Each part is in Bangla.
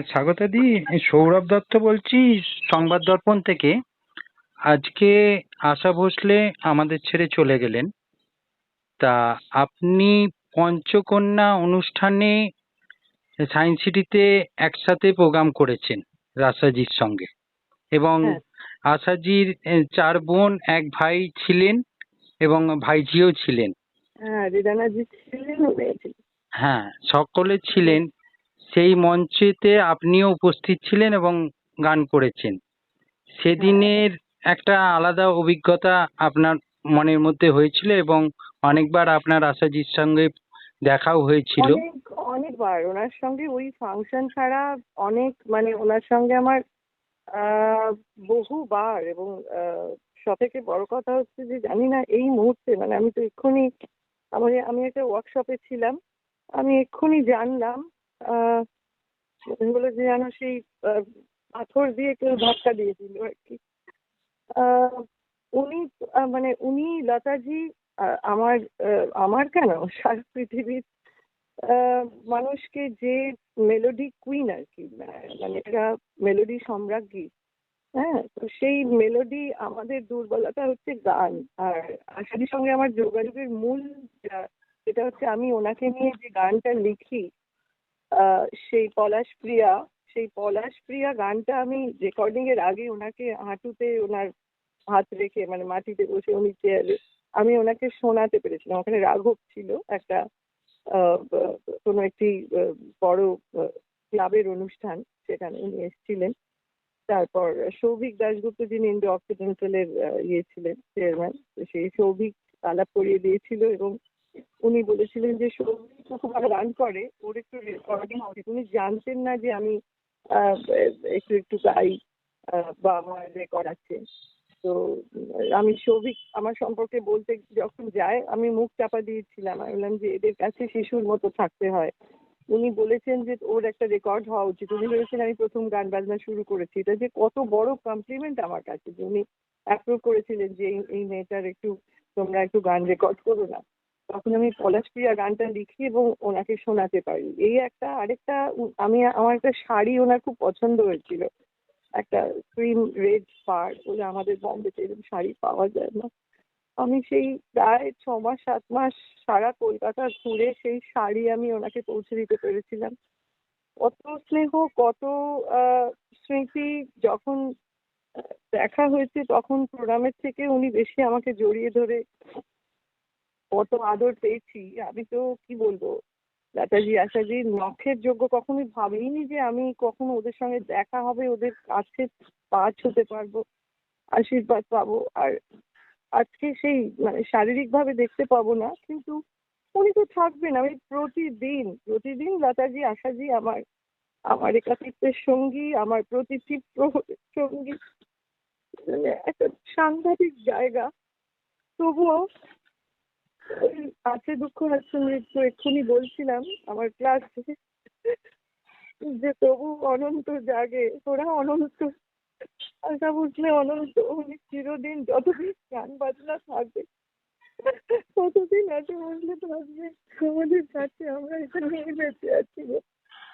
স্বাগতা দি, সৌরভ দত্ত বলছি সংবাদ দর্পণ থেকে। আজকে আশা ভোসলে আমাদের ছেড়ে চলে গেলেন। তা আপনি পঞ্চকন্যা অনুষ্ঠানে সায়েন্স সিটিতে একসাথে প্রোগ্রাম করেছেন রাসাজির সঙ্গে, এবং হ্যাঁ আশাজির 4 বোন 1 ভাই ছিলেন এবং ভাইঝিও ছিলেন। হ্যাঁ রিদানাজি ছিলেন, উনি ছিলেন। হ্যাঁ, সকলে ছিলেন। সেই মঞ্চেতে আপনিও উপস্থিত ছিলেন এবং গান করেছেন। হ্যাঁ সেদিনের একটা আলাদা অভিজ্ঞতা আপনার মনের মধ্যে হয়েছিল এবং অনেকবার আপনার আশাজির সঙ্গে দেখাও হয়েছিল। অনেক অনেকবার ওনার সঙ্গে ওই ফাংশন ছাড়া অনেক, মানে ওনার সঙ্গে আমার আহ, বহুবার। এবং সব থেকে বড় কথা হচ্ছে যে জানি না এই মুহূর্তে, মানে আমি তো এক্ষুনি আমি একটা ওয়ার্কশপে ছিলাম, আমি এক্ষুনি জানলাম আহ বলে যে যেন সেই আহ, পাথর দিয়ে কেউ ধাক্কা দিয়েছিল আর কি। আহ, উনি মানে উনি লতাজি আমার আমার কেন সারা পৃথিবীর আহ, মানুষকে যে মেলোডি কুইন আর কি, মানে এরা মেলোডি সম্রাজ্ঞী। হ্যাঁ, তো সেই মেলোডি, আমাদের দুর্বলতা হচ্ছে গান। আর আশাদির সঙ্গে আমার যোগাযোগের মূল যেটা হচ্ছে, আমি ওনাকে নিয়ে যে গানটা লিখি, সেই পলাশ প্রিয়া গানটা আমি রেকর্ডিং এর আগে ওনাকে হাঁটুতে ওনার হাত রেখে, মানে মাটিতে বসে উনি চেয়ারে, আমি ওনাকে শোনাতে পেরেছিলাম। ওখানে রাঘব ছিল একটা কোনো একটি বড় ক্লাবের অনুষ্ঠান, সেখানে উনি এসেছিলেন। তারপর সৌভিক দাশগুপ্ত, যিনি ইন্ডো অক্সিডেন্টালের ইয়ে ছিলেন, চেয়ারম্যান, সেই সৌভিক আলাপ করিয়ে দিয়েছিল। এবং উনি বলেছিলেন যে সৌভিক খুব ভালো গান করে, ওর একটু রেকর্ডিং হবে। উনি জানতেন না যে আমি আহ, একটু একটু গাই বা আমার রেকর্ড আছে। তো আমি সৌভিক আমার সম্পর্কে বলতে যখন যায়, আমি মুখ চাপা দিয়েছিলাম। আমি বললাম যে এদের কাছে শিশুর মতো থাকতে হয়। উনি বলেছেন যে ওর একটা রেকর্ড হওয়া উচিত। উনি ভেবেছেন আমি প্রথম গান বাজনা শুরু করেছি। এটা যে কত বড় কমপ্লিমেন্ট আমার কাছে, যে উনি অ্যাপ্রুভ করেছিলেন যে এই মেয়েটার একটু, তোমরা একটু গান রেকর্ড করো না। তখন আমি পলাশপ্রিয়া গানটা লিখি এবং ওনাকে শোনাতে পারি। এই একটা আরেকটা আমার একটা শাড়ি ওনার খুব পছন্দ হয়েছিল, একটা ক্রিম রেড পাড় বলে, আমাদের বম্বেতে এরকম শাড়ি পাওয়া যায় না। আমি সেই প্রায় 6 মাস 7 মাস সারা কলকাতা ঘুরে সেই শাড়ি আমি ওনাকে পৌঁছে দিতে পেরেছিলাম। কত স্নেহ, কত স্মৃতি। যখন দেখা হয়েছে তখন প্রণামের থেকে উনি বেশি আমাকে জড়িয়ে ধরে কত আদর পেয়েছি। আমি তো কি বলবো, লতাজি আশাজির নখের যোগ্য। কখনোই ভাবিনি যে আমি কখনো ওদের সঙ্গে দেখা হবে, ওদের কাছে পা ছুঁতে পারবো, আশীর্বাদ পাবো। আর আজকে সেই, মানে শারীরিক ভাবে দেখতে পাবো না, কিন্তু উনি তো থাকবেন। আমি প্রতিদিন প্রতিদিন লতাজি আশাজি আমার আমার একাকিত্বের সঙ্গী, আমার প্রতিটি প্রহরের সঙ্গী। মানে একটা সাংঘাতিক জায়গা। তবুও ওই আছে দুঃখ আছে মৃত্যু। এক্ষুনি বলছিলাম আমার ক্লাসে যে তবু অনন্ত জাগে, ওরা অনন্ত। আশা বুঝলে অনন্ত, উনি চিরদিন, যতদিন গান বাজনা থাকবে ততদিন আশা বুঝলে থাকবে আমাদের কাছে। আমরা এটা নিয়ে বেঁচে আছি গো।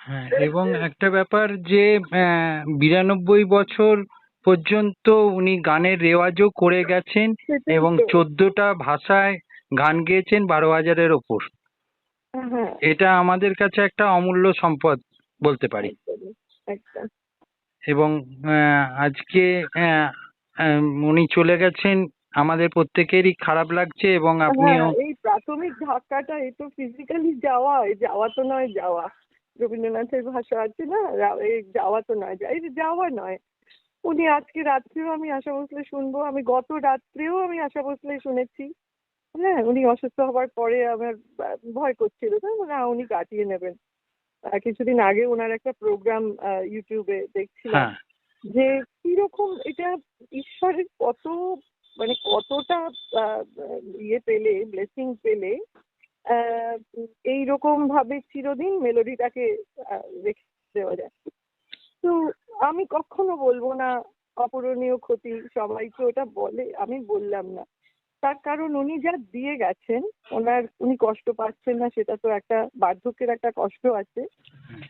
হ্যাঁ, এবং একটা ব্যাপার যে 92 বছর পর্যন্ত উনি গানের রেওয়াজও করে গেছেন সেটাই এবং তো। 14টা ভাষায় গান গেয়েছেন 12,000-এর ওপর। হ্যাঁ, এটা আমাদের কাছে একটা অমূল্য সম্পদ বলতে পারি। একদমই, একদম। এবং আজকে আহ, উনি চলে গেছেন, আমাদের প্রত্যেকেরই খারাপ লাগছে এবং হ্যাঁ, আপনিও। এই প্রাথমিক ধাক্কাটা, এই তো ফিজিক্যালি যাওয়া, এই যাওয়া তো নয় যাওয়া। রবীন্দ্রনাথের ভাষা আছে না, এই যাওয়া তো নয়, এই যে যাওয়া নয়। উনি আজকে রাত্রেও আমি আশা ভোসলে শুনবো, আমি গত রাত্রেও আমি আশা ভোসলে শুনেছি। হ্যাঁ, উনি অসুস্থ হবার পরে আমার ভয় করছিল, না উনি কাটিয়ে নেবেন। কিছুদিন আগে ওনার একটা প্রোগ্রাম ইউটিউবে দেখছিলাম, হ্যাঁ, যে কিরকম এটা ঈশ্বরের কত, মানে কতটা আহ, ইয়ে পেলে, ব্লেসিং পেলে আহ, এইরকম ভাবে চিরদিন মেলোডিটাকে রেখে দেওয়া যায়। তো আমি কখনো বলবো না অপূরণীয় ক্ষতি, সবাই তো ওটা বলে, আমি বললাম না। তার কারণ উনি যা দিয়ে গেছেন, উনি কষ্ট পাচ্ছেন না, সেটা তো একটা বার্ধক্যের একটা কষ্ট আছে।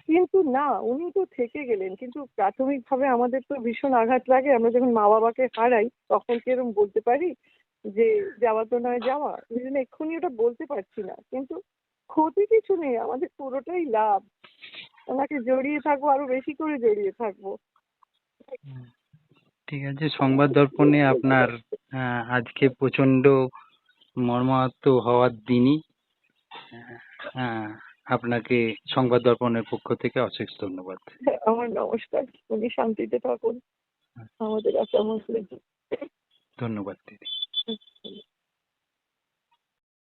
কিন্তু না, উনি তো থেকে গেলেন, কিন্তু প্রাথমিকভাবে আমাদের তো ভীষণ আঘাত লাগে। আমরা যখন মা বাবাকে হারাই তখন কি এরকম বলতে পারি যে যাওয়া তো নয় যাওয়া? ওই জন্য এক্ষুনি ওটা বলতে পারছি না, কিন্তু ক্ষতি কিছু নেই, আমাদের পুরোটাই লাভ। ওনাকে জড়িয়ে থাকবো, আরো বেশি করে জড়িয়ে থাকবো। ঠিক আছে, সংবাদ দর্পণে আপনার আজকে প্রচন্ড মর্মাহত হওয়ার দিনই। হ্যাঁ, আপনাকে সংবাদ দর্পণের পক্ষ থেকে অশেষ ধন্যবাদ। আমার নমস্কার, উনি শান্তিতে থাকুন আমাদের আশা মসলে। ধন্যবাদ দিদি।